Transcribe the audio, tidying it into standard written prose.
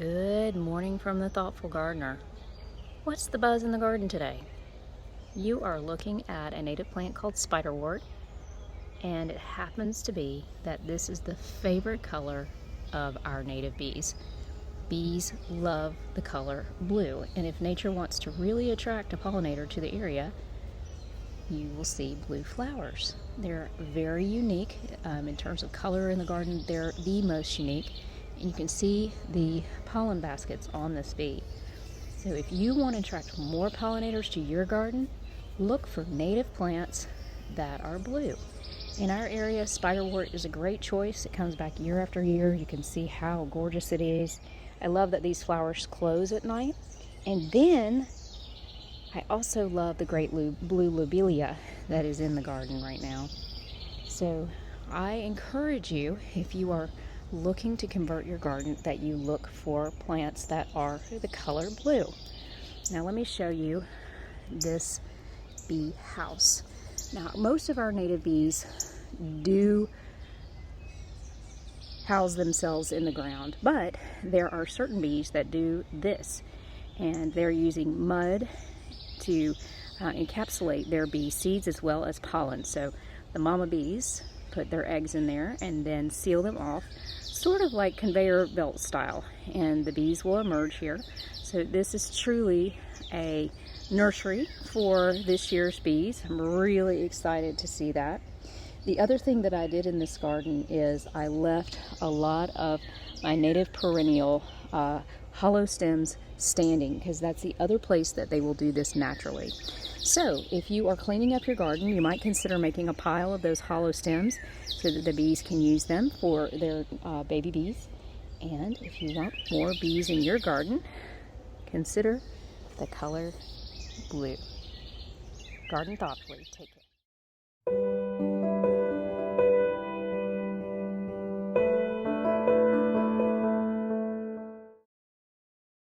Good morning from the thoughtful gardener. What's the buzz in the garden today? You are looking at a native plant called spiderwort, and it happens to be that this is the favorite color of our native bees. Bees love the color blue, and if nature wants to really attract a pollinator to the area, you will see blue flowers. They're very unique in terms of color in the garden. They're the most unique. And you can see the pollen baskets on this bee. So if you want to attract more pollinators to your garden, look for native plants that are blue. In our area, spiderwort is a great choice. It comes back year after year. You can see how gorgeous it is. I love that these flowers close at night. And then I also love the great blue lobelia that is in the garden right now. So I encourage you, if you are looking to convert your garden, that you look for plants that are the color blue. Now let me show you this bee house. Now most of our native bees do house themselves in the ground, but there are certain bees that do this, and they're using mud to encapsulate their bee seeds as well as pollen. So the mama bees put their eggs in there and then seal them off, sort of like conveyor belt style, and the bees will emerge here. So this is truly a nursery for this year's bees. I'm really excited to see that. The other thing that I did in this garden is I left a lot of my native perennial hollow stems standing, because that's the other place that they will do this naturally. So if you are cleaning up your garden, you might consider making a pile of those hollow stems so that the bees can use them for their baby bees. And if you want more bees in your garden, consider the color blue. Garden thoughtfully. Take care.